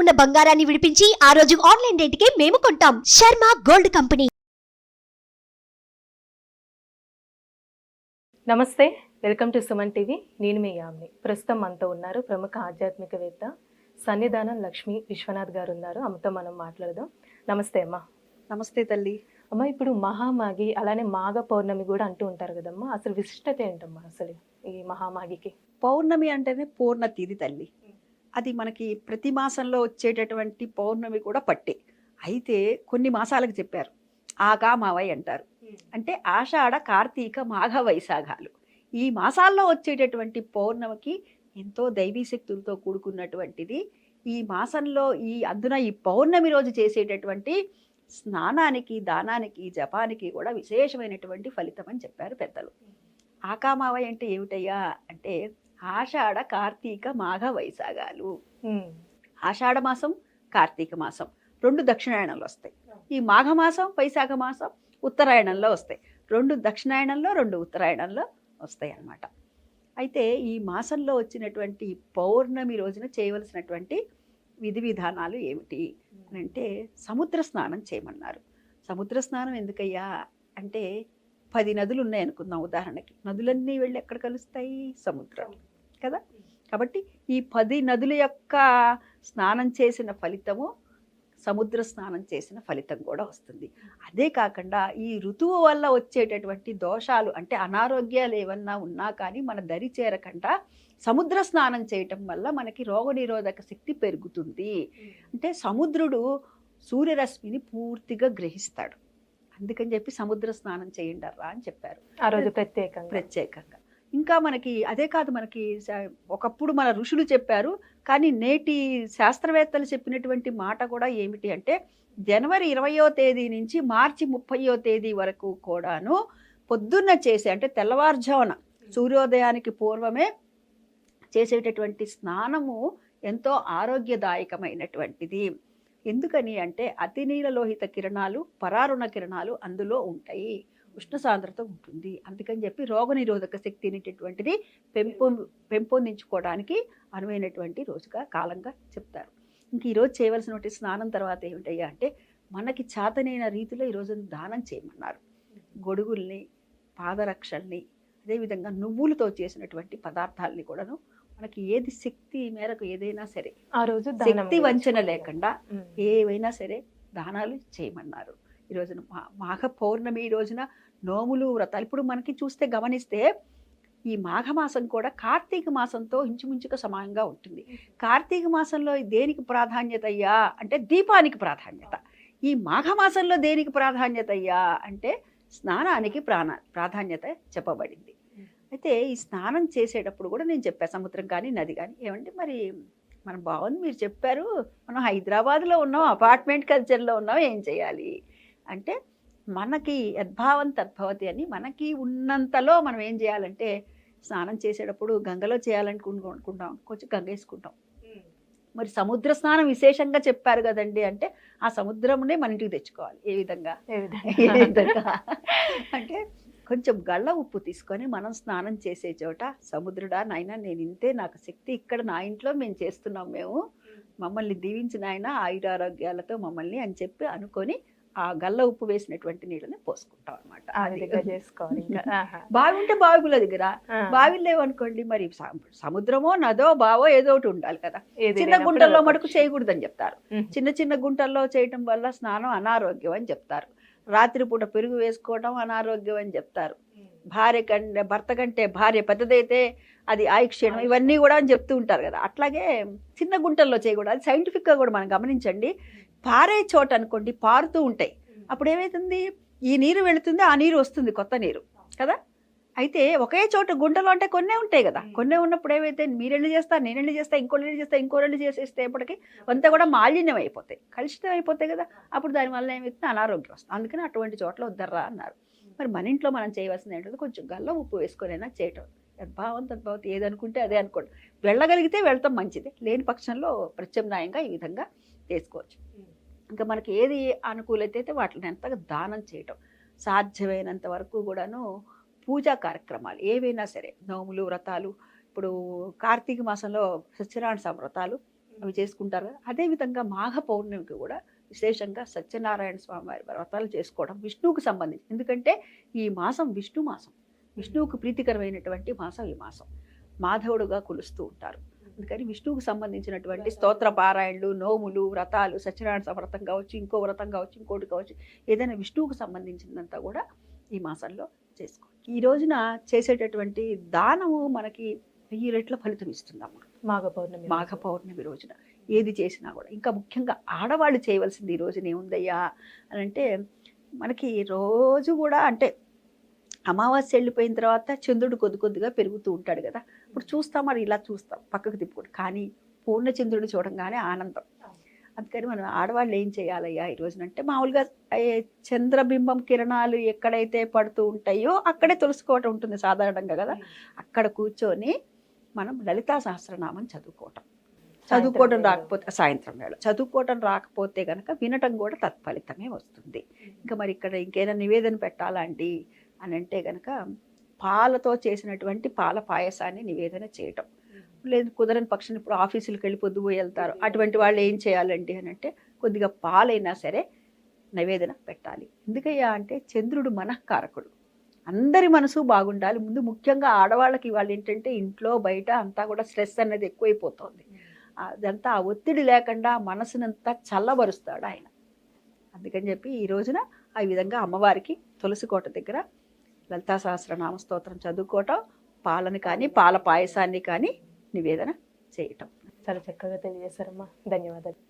ఉన్న బంగారాన్ని విడిపించి ఆ రోజు ఆన్లైన్ రేటుకే మేము కొంటాం. Sharma gold company. నమస్తే, వెల్కమ్ టు సుమన్ టీవీ. నేను మీ యామ్ని. ప్రస్తుతం మనతో ఉన్నారు ప్రముఖ ఆధ్యాత్మికవేత్త సన్నిధానం లక్ష్మీ విశ్వనాథ్ గారు ఉన్నారు. అమ్మతో మనం మాట్లాడదాం. నమస్తే అమ్మా. నమస్తే తల్లి. అమ్మ, ఇప్పుడు మహామాగి అలానే మాఘ పౌర్ణమి కూడా అంటూ ఉంటారు కదమ్మా, అసలు విశిష్టత ఏంటమ్మా అసలు ఈ మహామాగికి? పౌర్ణమి అంటేనే పూర్ణ తిథి తల్లి. అది మనకి ప్రతి మాసంలో వచ్చేటటువంటి పౌర్ణమి కూడా పట్టే. అయితే కొన్ని మాసాలకు చెప్పారు. ఆగా మావై అంటారు. అంటే ఆషాఢ, కార్తీక, మాఘ, వైశాఖాలు ఈ మాసాల్లో వచ్చేటటువంటి పౌర్ణమికి ఎంతో దైవీ శక్తులతో కూడుకున్నటువంటిది. ఈ మాసంలో అందున ఈ పౌర్ణమి రోజు చేసేటటువంటి స్నానానికి, దానానికి, జపానికి కూడా విశేషమైనటువంటి ఫలితం అని చెప్పారు పెద్దలు. ఆకామావై అంటే ఏమిటయ్యా అంటే ఆషాఢ, కార్తీక, మాఘ, వైశాఖాలు. ఆషాఢ మాసం, కార్తీక మాసం రెండు దక్షిణాయనంలో వస్తాయి. ఈ మాఘమాసం, వైశాఖ మాసం ఉత్తరాయణంలో వస్తాయి. రెండు దక్షిణాయనంలో, రెండు ఉత్తరాయణంలో వస్తాయి అన్నమాట. అయితే ఈ మాసంలో వచ్చినటువంటి పౌర్ణమి రోజున చేయవలసినటువంటి విధి విధానాలు ఏమిటి అని అంటే సముద్ర స్నానం చేయమన్నారు. సముద్ర స్నానం ఎందుకయ్యా అంటే 10 నదులు ఉన్నాయి అనుకుందాం ఉదాహరణకి. నదులన్నీ వెళ్ళి ఎక్కడ కలుస్తాయి? సముద్రం కదా. కాబట్టి ఈ 10 నదుల యొక్క స్నానం చేసిన ఫలితము సముద్ర స్నానం చేసిన ఫలితం కూడా వస్తుంది. అదే కాకుండా ఈ ఋతువు వల్ల వచ్చేటటువంటి దోషాలు అంటే అనారోగ్యాలు ఏమన్నా ఉన్నా కానీ మన దరి చేరకుండా సముద్ర స్నానం చేయటం వల్ల మనకి రోగనిరోధక శక్తి పెరుగుతుంది. అంటే సముద్రుడు సూర్యరశ్మిని పూర్తిగా గ్రహిస్తాడు. అందుకని చెప్పి సముద్ర స్నానం చేయండి అర్రా అని చెప్పారు ఆ రోజు ప్రత్యేకంగా. ఇంకా మనకి అదే కాదు, మనకి ఒకప్పుడు మన ఋషులు చెప్పారు, కానీ నేటి శాస్త్రవేత్తలు చెప్పినటువంటి మాట కూడా ఏమిటి అంటే జనవరి 20వ తేదీ నుంచి మార్చి 30వ తేదీ వరకు కూడాను పొద్దున్న చేసే అంటే తెల్లవారుజామున సూర్యోదయానికి పూర్వమే చేసేటటువంటి స్నానము ఎంతో ఆరోగ్యదాయకమైనటువంటిది. ఎందుకని అంటే అతినీలలోహిత కిరణాలు, పరారుణ కిరణాలు అందులో ఉంటాయి, ఉష్ణ సాంద్రత ఉంటుంది. అందుకని చెప్పి రోగనిరోధక శక్తి అనేటటువంటిది పెంపొందించుకోవడానికి అనువైనటువంటి రోజుగా కాలంగా చెప్తారు. ఇంక ఈరోజు చేయవలసినటువంటి స్నానం తర్వాత ఏమిటయ్యా అంటే మనకి చేతనైన రీతిలో ఈరోజు దానం చేయమన్నారు. గొడుగుల్ని, పాదరక్షల్ని, అదేవిధంగా నువ్వులతో చేసినటువంటి పదార్థాలని కూడాను మనకి ఏది శక్తి మేరకు ఏదైనా సరే ఆ రోజు శక్తి వంచన లేకుండా ఏవైనా సరే దానాలు చేయమన్నారు. ఈ రోజున మాఘ పౌర్ణమి రోజున నోములు, వ్రతాలు. ఇప్పుడు మనకి చూస్తే గమనిస్తే ఈ మాఘమాసం కూడా కార్తీక మాసంతో ఇంచుమించుగా సమానంగా ఉంటుంది. కార్తీక మాసంలో దేనికి ప్రాధాన్యత అయ్యా అంటే దీపానికి ప్రాధాన్యత. ఈ మాఘమాసంలో దేనికి ప్రాధాన్యత అయ్యా అంటే స్నానానికి ప్రాధాన్యత చెప్పబడింది. అయితే ఈ స్నానం చేసేటప్పుడు కూడా నేను చెప్పా, సముద్రం కానీ నది కానీ. ఏమంటే మరి మనం బాగుంది మీరు చెప్పారు, మనం హైదరాబాద్లో ఉన్నాం, అపార్ట్మెంట్ కల్చర్లో ఉన్నాం, ఏం చేయాలి అంటే మనకి యద్భావం తద్భవతి అని మనకి ఉన్నంతలో మనం ఏం చేయాలంటే స్నానం చేసేటప్పుడు గంగలో చేయాలనుకుంటాం, కొంచెం గంగ వేసుకుంటాం. మరి సముద్ర స్నానం విశేషంగా చెప్పారు కదండి అంటే ఆ సముద్రంనే మన ఇంటికి తెచ్చుకోవాలి. ఏ విధంగా అంటే కొంచెం గళ్ళ ఉప్పు తీసుకొని మనం స్నానం చేసే చోట సముద్రుడా నాయన నేను ఇంతే, నాకు శక్తి ఇక్కడ నా ఇంట్లో మేము చేస్తున్నాం, మేము మమ్మల్ని దీవించిన ఆయన ఆయురారోగ్యాలతో మమ్మల్ని అని చెప్పి అనుకొని ఆ గల్ల ఉప్పు వేసినటువంటి నీళ్ళని పోసుకుంటాం అనమాట. బావి ఉంటే బావిల దగ్గర, బావిలు లేవనుకోండి మరి సముద్రమో నదో బావో ఏదో ఒకటి ఉండాలి కదా. చిన్న గుంటల్లో మటుకు చేయకూడదని చెప్తారు. చిన్న చిన్న గుంటల్లో చేయటం వల్ల స్నానం అనారోగ్యం అని చెప్తారు. రాత్రిపూట పెరుగు వేసుకోవడం అనారోగ్యం అని చెప్తారు. భర్త కంటే భార్య పెద్దదైతే అది ఆయుక్షీణం, ఇవన్నీ కూడా అని చెప్తూ ఉంటారు కదా. అట్లాగే చిన్న గుంటల్లో చేయకూడదు. అది సైంటిఫిక్గా కూడా మనం గమనించండి. పారే చోట అనుకోండి పారుతూ ఉంటాయి, అప్పుడు ఏమవుతుంది ఈ నీరు వెళుతుంది, ఆ నీరు వస్తుంది కొత్త నీరు కదా. అయితే ఒకే చోట గుంటలు అంటే కొన్నే ఉంటాయి కదా. కొన్నే ఉన్నప్పుడు ఏవైతే మీరెళ్ళు చేస్తా, నేనెళ్ళు చేస్తా, ఇంకోళ్ళు చేస్తా, ఇంకోళ్ళు చేసేసేపటికి అంతా కూడా మాలిన్యం అయిపోతాయి, కలుషితం అయిపోతాయి కదా. అప్పుడు దానివల్ల ఏమవుతుంది అనారోగ్యం వస్తుంది. అందుకని అటువంటి చోట్ల వద్దర్రా అన్నారు. మరి మన ఇంట్లో మనం చేయవలసింది ఏంటంటే కొంచెం గల్ల ఉప్పు వేసుకొనైనా చేయటం. యద్భావం తద్భవతి, ఏదనుకుంటే అదే అనుకోండి. వెళ్ళగలిగితే వెళ్తాం మంచిది, లేని పక్షంలో ప్రత్యామ్నాయంగా ఈ విధంగా చేసుకోవచ్చు. ఇంకా మనకి ఏది అనుకూలత అయితే వాటిని ఎంతగా దానం చేయటం, సాధ్యమైనంత వరకు కూడాను పూజా కార్యక్రమాలు ఏవైనా సరే, నోములు, వ్రతాలు. ఇప్పుడు కార్తీక మాసంలో సత్యనారాయణ వ్రతాలు అవి చేసుకుంటారు కదా. అదేవిధంగా మాఘ పౌర్ణమికి కూడా విశేషంగా సత్యనారాయణ స్వామి వారి వ్రతాలు చేసుకోవడం విష్ణువుకు సంబంధించి. ఎందుకంటే ఈ మాసం విష్ణు మాసం, విష్ణువుకు ప్రీతికరమైనటువంటి మాసం ఈ మాసం. మాధవుడుగా కొలుస్తూ ఉంటారు. అందుకని విష్ణువుకు సంబంధించినటువంటి స్తోత్ర పారాయణలు, నోములు, వ్రతాలు, సత్యనారాయణ వ్రతం కావచ్చు, ఇంకో వ్రతం కావచ్చు, ఇంకోటి కావచ్చు, ఏదైనా విష్ణువుకు సంబంధించినంతా కూడా ఈ మాసంలో చేసుకో. ఈ రోజున చేసేటటువంటి దానము మనకి 1000 రెట్ల ఫలితం ఇస్తుందమ్మా. మాఘ పౌర్ణమి రోజున ఏది చేసినా కూడా. ఇంకా ముఖ్యంగా ఆడవాళ్ళు చేయవలసింది ఈ రోజున ఏముందయ్యా అని అంటే, మనకి రోజు కూడా అంటే అమావాస్య వెళ్ళిపోయిన తర్వాత చంద్రుడు కొద్ది కొద్దిగా పెరుగుతూ ఉంటాడు కదా. ఇప్పుడు చూస్తాం, మరి ఇలా చూస్తాం పక్కకు తిప్పుకుంటాం, కానీ పూర్ణచంద్రుడిని చూడంగానే ఆనందం. అందుకని మనం ఆడవాళ్ళు ఏం చేయాలయ్యా ఈ రోజున అంటే, మామూలుగా చంద్రబింబం కిరణాలు ఎక్కడైతే పడుతూ ఉంటాయో అక్కడే తులుసుకోవటం ఉంటుంది సాధారణంగా కదా. అక్కడ కూర్చొని మనం లలితా సహస్రనామం చదువుకోవటం రాకపోతే సాయంత్రం వేళ చదువుకోవటం రాకపోతే కనుక వినటం కూడా తత్ఫలితమే వస్తుంది. ఇంకా మరి ఇక్కడ ఇంకేదైనా నివేదన పెట్టాలండి అని అంటే కనుక పాలతో చేసినటువంటి పాల పాయసాన్ని నివేదన చేయటం. లేదు కుదరని పక్షాన్ని ఇప్పుడు ఆఫీసులకు వెళ్ళి పొద్దుపోయి వెళ్తారు, అటువంటి వాళ్ళు ఏం చేయాలండి అని అంటే కొద్దిగా పాలైనా సరే నివేదన పెట్టాలి. ఎందుకయ్యా అంటే చంద్రుడు మనఃకారకుడు, అందరి మనసు బాగుండాలి. ముందు ముఖ్యంగా ఆడవాళ్ళకి వాళ్ళు ఏంటంటే ఇంట్లో బయట అంతా కూడా స్ట్రెస్ అనేది ఎక్కువైపోతుంది. అదంతా ఆ ఒత్తిడి లేకుండా మనసునంతా చల్లబరుస్తాడు ఆయన. అందుకని చెప్పి ఈ రోజున ఆ విధంగా అమ్మవారికి తులసి కోట దగ్గర లలితా సహస్రనామ స్తోత్రం చదువుకోవటం, పాలని కానీ పాల పాయసాన్ని కానీ నివేదన చేయటం. చాలా చక్కగా తెలియజేశారమ్మా, ధన్యవాదాలు.